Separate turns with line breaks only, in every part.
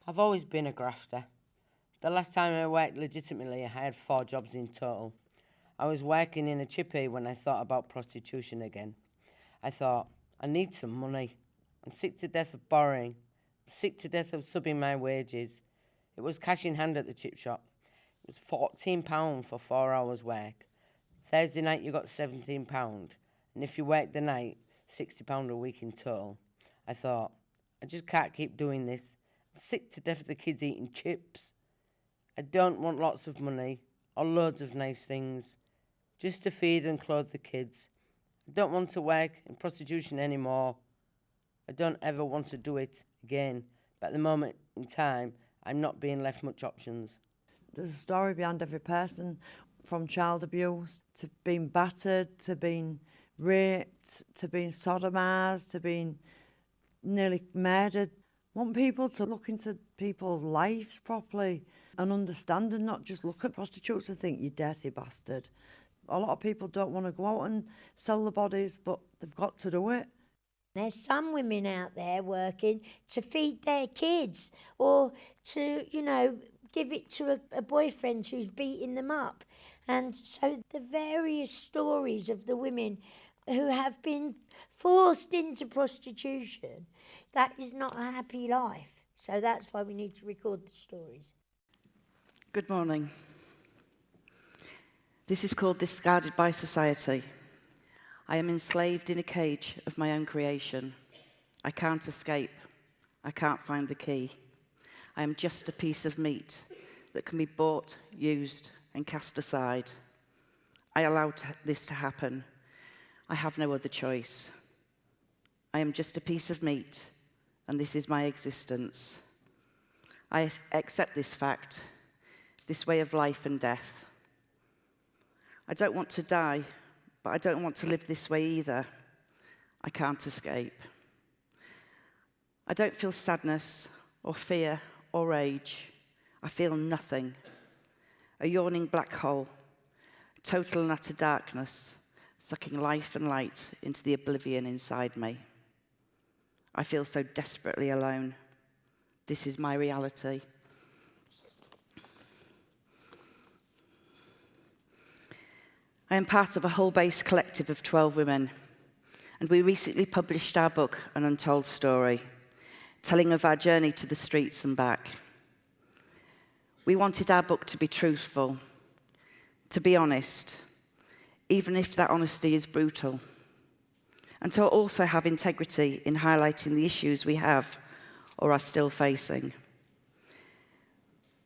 I've always been a grafter. The last time I worked legitimately, I had 4 jobs in total. I was working in a chippy when I thought about prostitution again. I thought, I need some money. I'm sick to death of borrowing. I'm sick to death of subbing my wages. It was cash in hand at the chip shop. It was £14 for 4 hours work. Thursday night you got £17. And if you worked the night, £60 a week in total. I thought, I just can't keep doing this. I'm sick to death of the kids eating chips. I don't want lots of money or loads of nice things, just to feed and clothe the kids. I don't want to work in prostitution anymore. I don't ever want to do it again, but at the moment in time, I'm not being left much options.
There's a story behind every person, from child abuse to being battered, to being raped, to being sodomised, to being nearly murdered. I want people to look into people's lives properly and understand, and not just look at prostitutes and think, you dirty bastard. A lot of people don't want to go out and sell the bodies, but they've got to do it.
There's some women out there working to feed their kids, or to, give it to a boyfriend who's beating them up. And so the various stories of the women who have been forced into prostitution, that is not a happy life. So that's why we need to record the stories.
Good morning. This is called Discarded by Society. I am enslaved in a cage of my own creation. I can't escape. I can't find the key. I am just a piece of meat that can be bought, used, and cast aside. I allowed this to happen. I have no other choice. I am just a piece of meat, and this is my existence. I accept this fact, this way of life and death. I don't want to die, but I don't want to live this way either. I can't escape. I don't feel sadness or fear or rage. I feel nothing. A yawning black hole, total and utter darkness, sucking life and light into the oblivion inside me. I feel so desperately alone. This is my reality. I am part of a whole-based collective of 12 women, and we recently published our book, An Untold Story, telling of our journey to the streets and back. We wanted our book to be truthful, to be honest, even if that honesty is brutal, and to also have integrity in highlighting the issues we have or are still facing.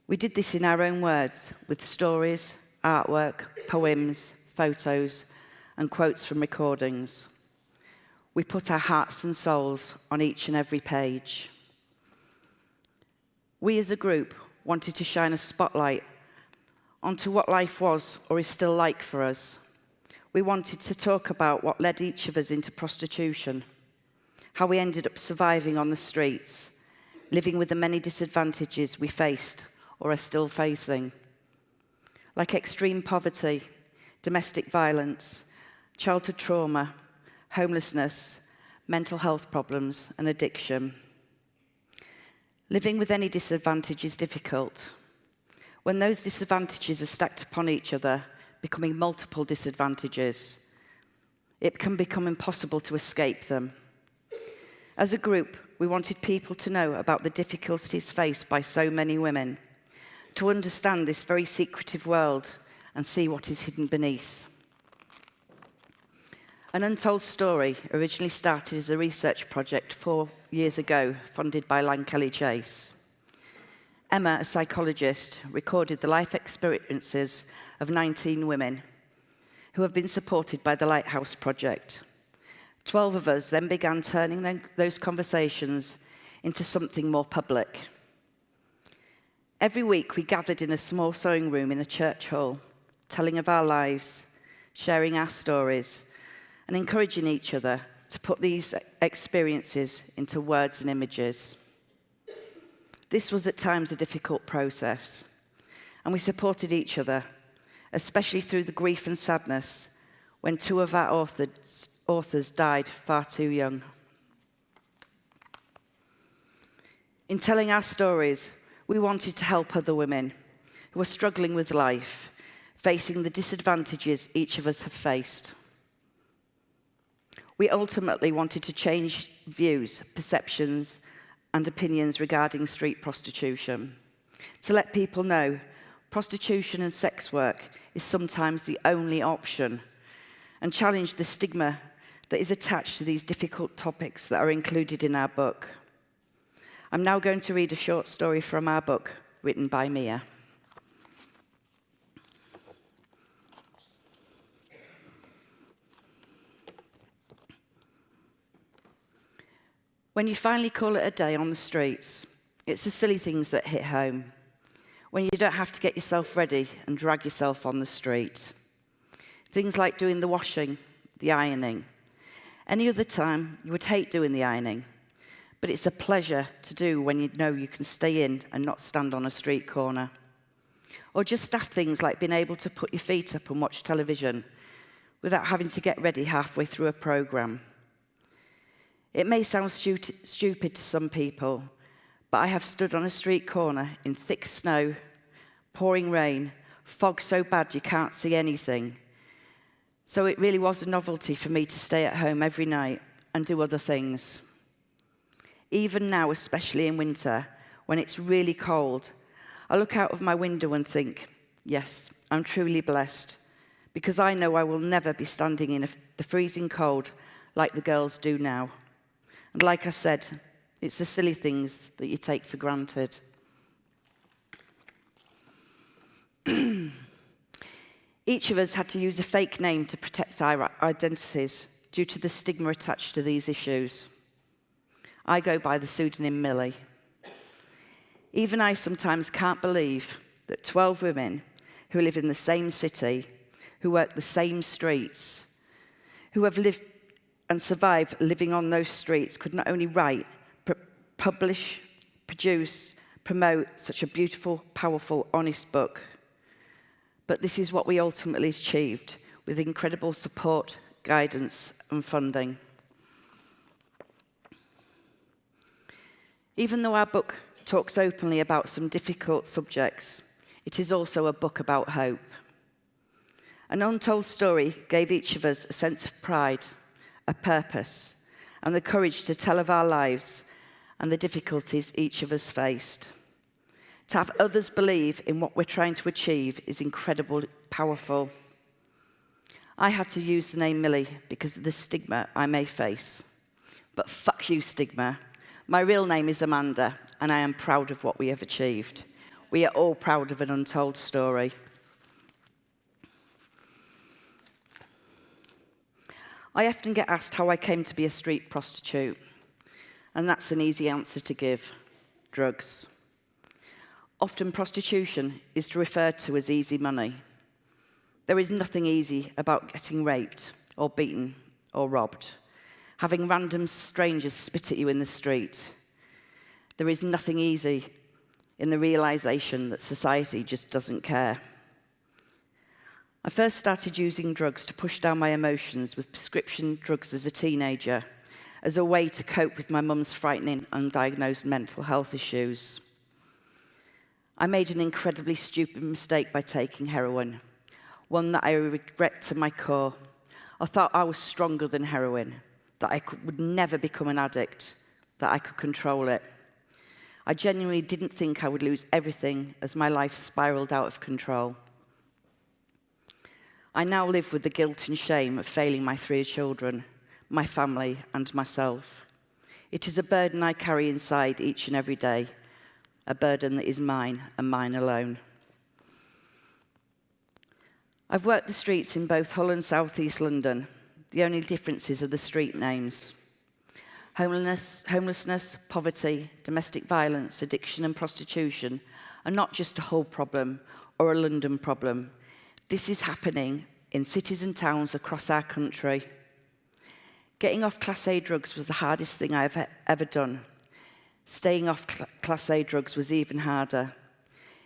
We did this in our own words, with stories, artwork, poems, photos, and quotes from recordings. We put our hearts and souls on each and every page. We as a group wanted to shine a spotlight onto what life was or is still like for us. We wanted to talk about what led each of us into prostitution, how we ended up surviving on the streets, living with the many disadvantages we faced or are still facing, like extreme poverty, domestic violence, childhood trauma, homelessness, mental health problems, and addiction. Living with any disadvantage is difficult. When those disadvantages are stacked upon each other, becoming multiple disadvantages, it can become impossible to escape them. As a group, we wanted people to know about the difficulties faced by so many women, to understand this very secretive world and see what is hidden beneath. An Untold Story originally started as a research project 4 years ago, funded by Kelly Chase. Emma, a psychologist, recorded the life experiences of 19 women who have been supported by the Lighthouse Project. 12 of us then began turning those conversations into something more public. Every week we gathered in a small sewing room in a church hall, telling of our lives, sharing our stories, and encouraging each other to put these experiences into words and images. This was at times a difficult process, and we supported each other, especially through the grief and sadness when 2 of our authors died far too young. In telling our stories, we wanted to help other women who are struggling with life, facing the disadvantages each of us have faced. We ultimately wanted to change views, perceptions, and opinions regarding street prostitution, to let people know prostitution and sex work is sometimes the only option, and challenge the stigma that is attached to these difficult topics that are included in our book. I'm now going to read a short story from our book, written by Mia. When you finally call it a day on the streets, it's the silly things that hit home. When you don't have to get yourself ready and drag yourself on the street. Things like doing the washing, the ironing. Any other time, you would hate doing the ironing, but it's a pleasure to do when you know you can stay in and not stand on a street corner. Or just daft things like being able to put your feet up and watch television without having to get ready halfway through a programme. It may sound stupid to some people, but I have stood on a street corner in thick snow, pouring rain, fog so bad you can't see anything. So it really was a novelty for me to stay at home every night and do other things. Even now, especially in winter, when it's really cold, I look out of my window and think, yes, I'm truly blessed, because I know I will never be standing in the freezing cold like the girls do now. And like I said, it's the silly things that you take for granted. Each of us had to use a fake name to protect our identities due to the stigma attached to these issues. I go by the pseudonym Millie. Even I sometimes can't believe that 12 women who live in the same city, who work the same streets, who have lived and survived living on those streets could not only write, publish, produce, promote such a beautiful, powerful, honest book. But this is what we ultimately achieved with incredible support, guidance, and funding. Even though our book talks openly about some difficult subjects, it is also a book about hope. An Untold Story gave each of us a sense of pride, a purpose, and the courage to tell of our lives and the difficulties each of us faced. To have others believe in what we're trying to achieve is incredibly powerful. I had to use the name Millie because of the stigma I may face. But fuck you, stigma. My real name is Amanda, and I am proud of what we have achieved. We are all proud of An Untold Story. I often get asked how I came to be a street prostitute, and that's an easy answer to give: drugs. Often prostitution is referred to as easy money. There is nothing easy about getting raped or beaten or robbed, having random strangers spit at you in the street. There is nothing easy in the realization that society just doesn't care. I first started using drugs to push down my emotions with prescription drugs as a teenager, as a way to cope with my mum's frightening undiagnosed mental health issues. I made an incredibly stupid mistake by taking heroin, one that I regret to my core. I thought I was stronger than heroin, that I would never become an addict, that I could control it. I genuinely didn't think I would lose everything as my life spiraled out of control. I now live with the guilt and shame of failing my 3 children, my family, and myself. It is a burden I carry inside each and every day, a burden that is mine and mine alone. I've worked the streets in both Hull and South East London. The only differences are the street names. Homelessness, poverty, domestic violence, addiction and prostitution are not just a Hull problem or a London problem. This is happening in cities and towns across our country. Getting off Class A drugs was the hardest thing I've ever done. Staying off Class A drugs was even harder.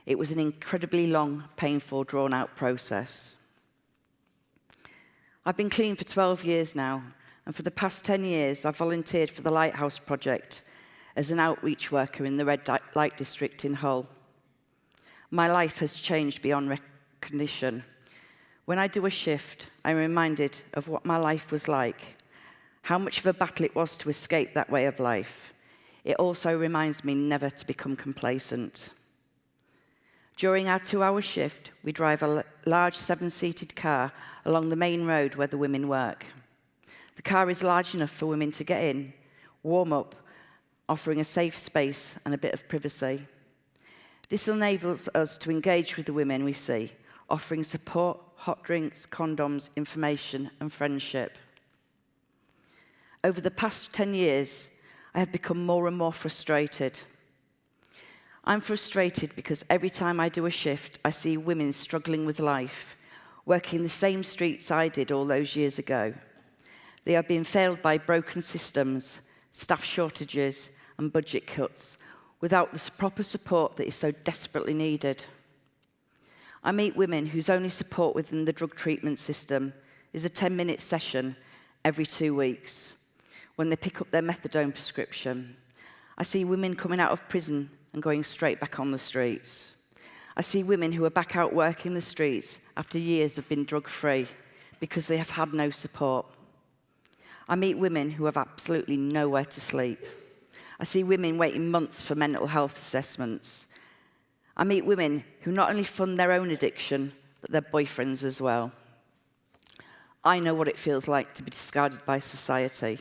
It was an incredibly long, painful, drawn-out process. I've been clean for 12 years now, and for the past 10 years, I've volunteered for the Lighthouse Project, as an outreach worker in the red light district in Hull. My life has changed beyond recognition. When I do a shift, I'm reminded of what my life was like, how much of a battle it was to escape that way of life. It also reminds me never to become complacent. During our 2-hour shift, we drive a large 7-seated car along the main road where the women work. The car is large enough for women to get in, warm up, offering a safe space and a bit of privacy. This enables us to engage with the women we see, offering support, hot drinks, condoms, information, and friendship. Over the past 10 years, I have become more and more frustrated. I'm frustrated because every time I do a shift, I see women struggling with life, working the same streets I did all those years ago. They are being failed by broken systems, staff shortages, and budget cuts, without the proper support that is so desperately needed. I meet women whose only support within the drug treatment system is a 10-minute session every 2 weeks, when they pick up their methadone prescription. I see women coming out of prison and going straight back on the streets. I see women who are back out working the streets after years of being drug-free because they have had no support. I meet women who have absolutely nowhere to sleep. I see women waiting months for mental health assessments. I meet women who not only fund their own addiction, but their boyfriends as well. I know what it feels like to be discarded by society.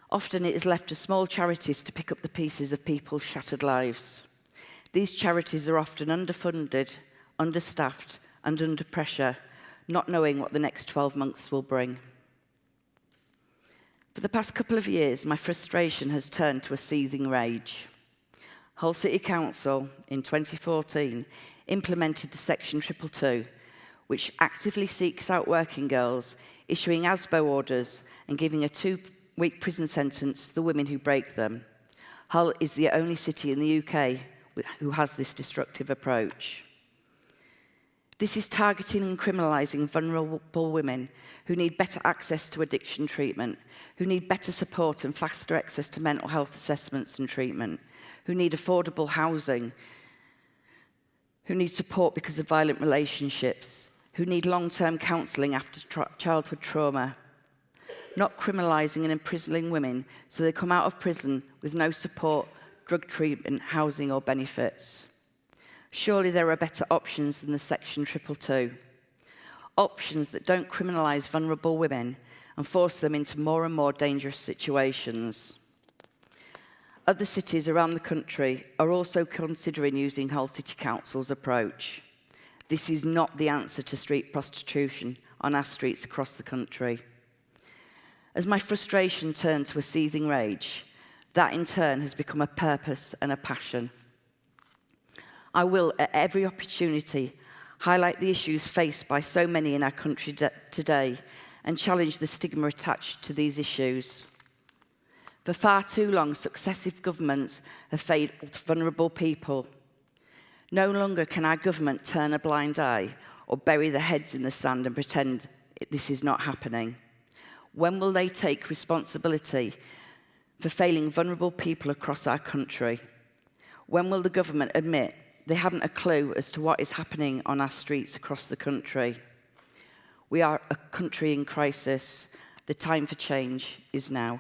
Often it is left to small charities to pick up the pieces of people's shattered lives. These charities are often underfunded, understaffed, and under pressure, not knowing what the next 12 months will bring. For the past couple of years, my frustration has turned to a seething rage. Hull City Council, in 2014, implemented the Section 222, which actively seeks out working girls, issuing ASBO orders and giving a 2-week prison sentence to the women who break them. Hull is the only city in the UK who has this destructive approach. This is targeting and criminalising vulnerable women who need better access to addiction treatment, who need better support and faster access to mental health assessments and treatment, who need affordable housing, who need support because of violent relationships, who need long-term counselling after childhood trauma. Not criminalising and imprisoning women so they come out of prison with no support, drug treatment, housing or benefits. Surely there are better options than the Section 222. Options that don't criminalise vulnerable women and force them into more and more dangerous situations. Other cities around the country are also considering using Hull City Council's approach. This is not the answer to street prostitution on our streets across the country. As my frustration turned to a seething rage, that in turn has become a purpose and a passion. I will, at every opportunity, highlight the issues faced by so many in our country today and challenge the stigma attached to these issues. For far too long, successive governments have failed vulnerable people. No longer can our government turn a blind eye or bury their heads in the sand and pretend this is not happening. When will they take responsibility for failing vulnerable people across our country? When will the government admit they haven't a clue as to what is happening on our streets across the country? We are a country in crisis. The time for change is now.